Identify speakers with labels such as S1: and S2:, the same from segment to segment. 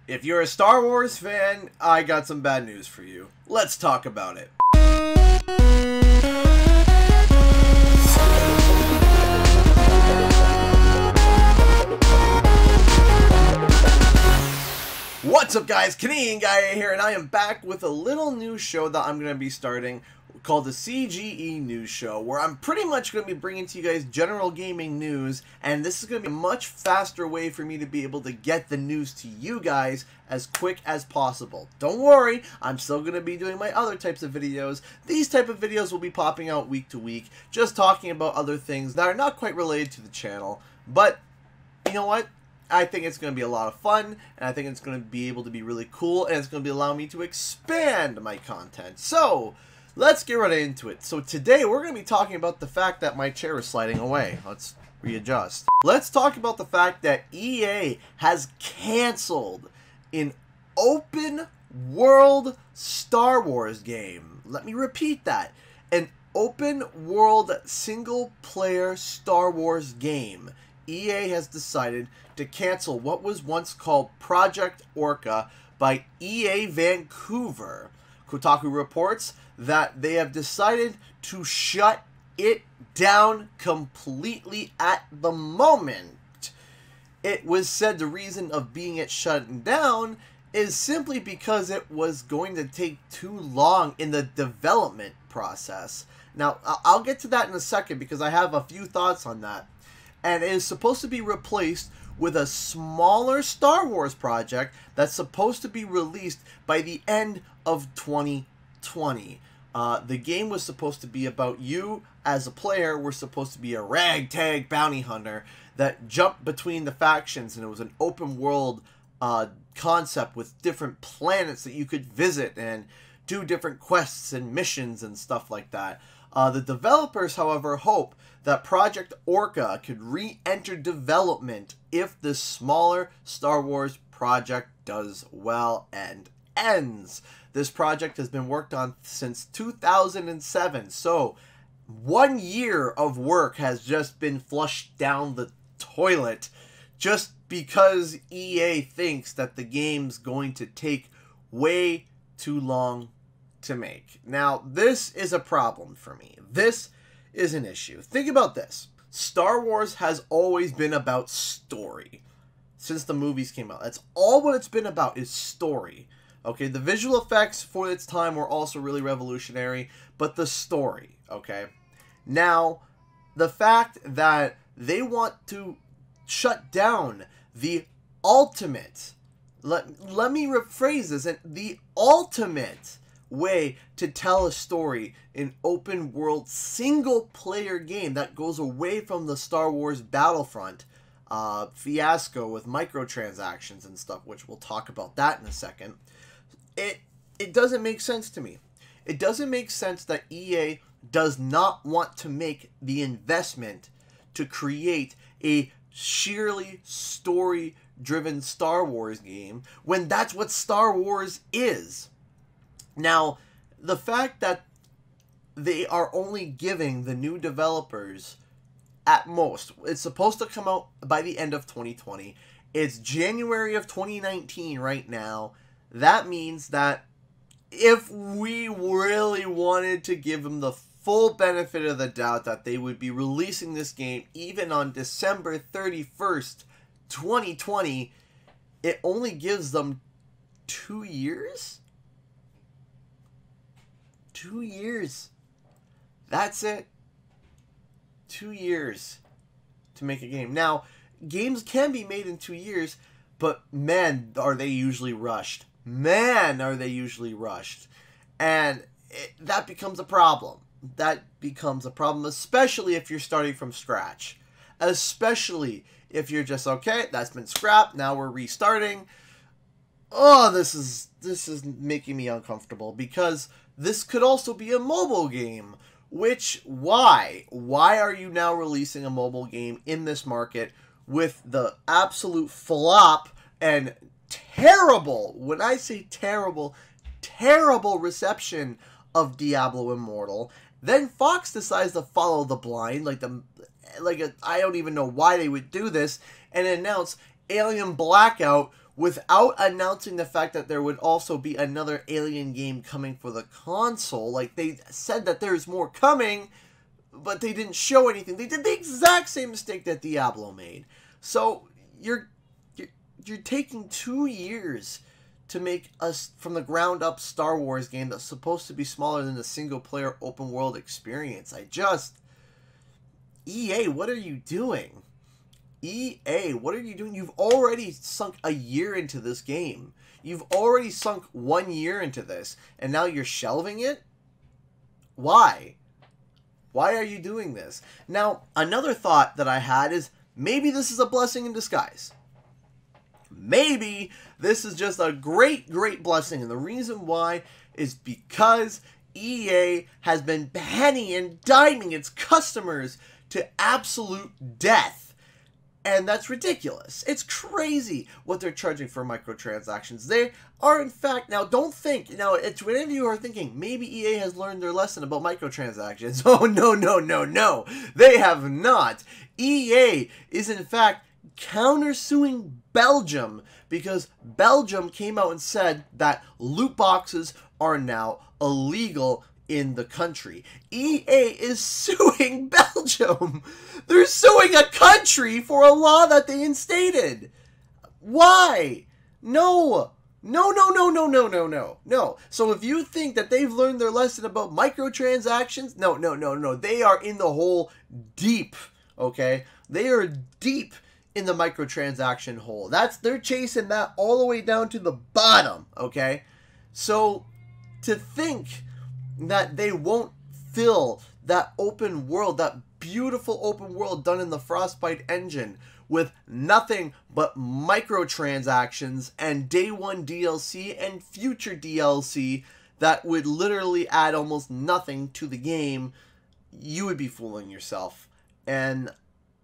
S1: If you're a Star Wars fan, I got some bad news for you. Let's talk about it. What's up guys, Canadian Guy here, and I am back with a little new show that I'm going to be starting called the CGE News Show, where I'm pretty much going to be bringing to you guys general gaming news, and this is going to be a much faster way for me to be able to get the news to you guys as quick as possible. Don't worry, I'm still going to be doing my other types of videos. These type of videos will be popping out week to week, just talking about other things that are not quite related to the channel, but you know what? I think it's going to be a lot of fun, and I think it's going to be able to be really cool, and it's going to be allowing me to expand my content. So, let's get right into it. So today, we're going to be talking about the fact that my chair is sliding away. Let's readjust. Let's talk about the fact that EA has canceled an open world Star Wars game. Let me repeat that. An open world single player Star Wars game. EA has decided to cancel what was once called Project Orca by EA Vancouver. Kotaku reports that they have decided to shut it down completely at the moment. It was said the reason of being it shut down is simply because it was going to take too long in the development process. Now, I'll get to that in a second because I have a few thoughts on that. And it is supposed to be replaced with a smaller Star Wars project that's supposed to be released by the end of 2020. The game was supposed to be about you as a player. We're supposed to be a ragtag bounty hunter that jumped between the factions, and it was an open world concept with different planets that you could visit and do different quests and missions and stuff like that. The developers, however, hope that Project Orca could re-enter development if the smaller Star Wars project does well and ends. This project has been worked on since 2007, so 1 year of work has just been flushed down the toilet just because EA thinks that the game's going to take way too long to make. Now, this is a problem for me. This is an issue. Think about this. Star Wars has always been about story. Since the movies came out. That's all what it's been about is story. Okay, the visual effects for its time were also really revolutionary, but the story, okay? Now, the fact that they want to shut down the ultimate, let me rephrase this, the ultimate way to tell a story in open world single player game that goes away from the Star Wars Battlefront fiasco with microtransactions and stuff, which we'll talk about that in a second. It doesn't make sense to me. It doesn't make sense that EA does not want to make the investment to create a sheerly story driven Star Wars game when that's what Star Wars is. Now, the fact that they are only giving the new developers, at most, it's supposed to come out by the end of 2020. It's January of 2019 right now. That means that if we really wanted to give them the full benefit of the doubt that they would be releasing this game even on December 31st, 2020, it only gives them 2 years? 2 years. That's it. 2 years to make a game. Now, games can be made in 2 years, but man, are they usually rushed. Man, are they usually rushed. And that becomes a problem. That becomes a problem, especially if you're starting from scratch. Especially if you're just, okay, that's been scrapped, now we're restarting. Oh, this is making me uncomfortable because this could also be a mobile game, which, why? Why are you now releasing a mobile game in this market with the absolute flop and terrible, when I say terrible, terrible reception of Diablo Immortal? Then Fox decides to follow the blind, I don't even know why they would do this, and announce Alien Blackout, without announcing the fact that there would also be another Alien game coming for the console. Like, they said that there's more coming, but they didn't show anything. They did the exact same mistake that Diablo made. So you're taking 2 years to make a from the ground up Star Wars game that's supposed to be smaller than the single player open world experience. EA, what are you doing? EA, what are you doing? You've already sunk a year into this game. You've already sunk 1 year into this, and now you're shelving it? Why? Why are you doing this? Now, another thought that I had is maybe this is a blessing in disguise. Maybe this is just a great, great blessing, and the reason why is because EA has been penny and diming its customers to absolute death. And that's ridiculous. It's crazy what they're charging for microtransactions. They are, in fact, now don't think, it's when any of you are thinking, maybe EA has learned their lesson about microtransactions. Oh, no, no, no, no. They have not. EA is, in fact, countersuing Belgium because Belgium came out and said that loot boxes are now illegal in the country. EA is suing Belgium. They're suing a country for a law that they instated. Why? No. No, no, no, no, no, no, no, no. So if you think that they've learned their lesson about microtransactions, no, no, no, no. They are in the hole deep, okay? They are deep in the microtransaction hole. They're chasing that all the way down to the bottom, okay? So to think that they won't fill that open world, that beautiful open world done in the Frostbite engine with nothing but microtransactions and day one DLC and future DLC that would literally add almost nothing to the game, you would be fooling yourself. And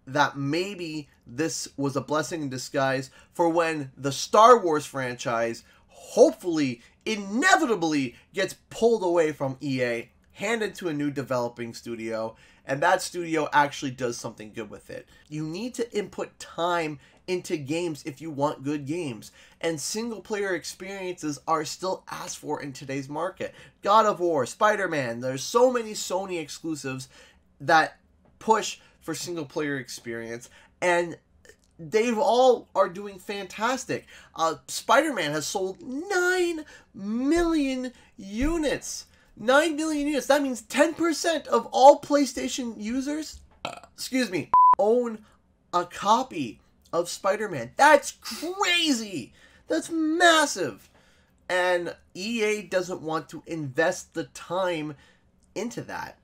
S1: that maybe this was a blessing in disguise for when the Star Wars franchise hopefully inevitably gets pulled away from EA, handed to a new developing studio, and that studio actually does something good with it. You need to input time into games if you want good games, and single player experiences are still asked for in today's market. God of War, Spider-Man, there's so many Sony exclusives that push for single player experience, and they all are doing fantastic. Spider-Man has sold 9 million units. 9 million units. That means 10% of all PlayStation users, own a copy of Spider-Man. That's crazy. That's massive. And EA doesn't want to invest the time into that.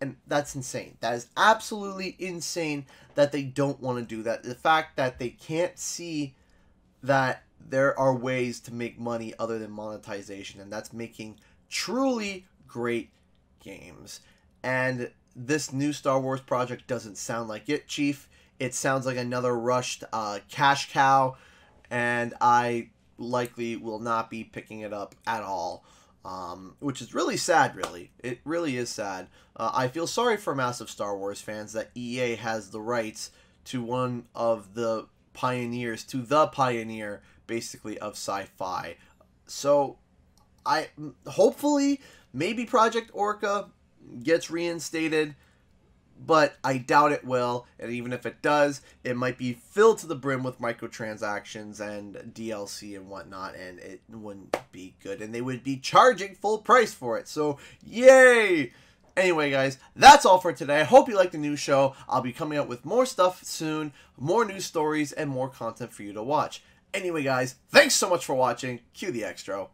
S1: And that's insane. That is absolutely insane that they don't want to do that. The fact that they can't see that there are ways to make money other than monetization, and that's making truly great games. And this new Star Wars project doesn't sound like it, Chief. It sounds like another rushed cash cow, and I likely will not be picking it up at all. Which is really sad, really. It really is sad. I feel sorry for massive Star Wars fans that EA has the rights to one of the pioneers, to the pioneer, basically, of sci-fi. So, hopefully, maybe Project Orca gets reinstated, but I doubt it will, and even if it does, it might be filled to the brim with microtransactions and DLC and whatnot, and it wouldn't be good, and they would be charging full price for it, so yay! Anyway, guys, that's all for today. I hope you liked the new show. I'll be coming out with more stuff soon, more news stories, and more content for you to watch. Anyway, guys, thanks so much for watching. Cue the extra.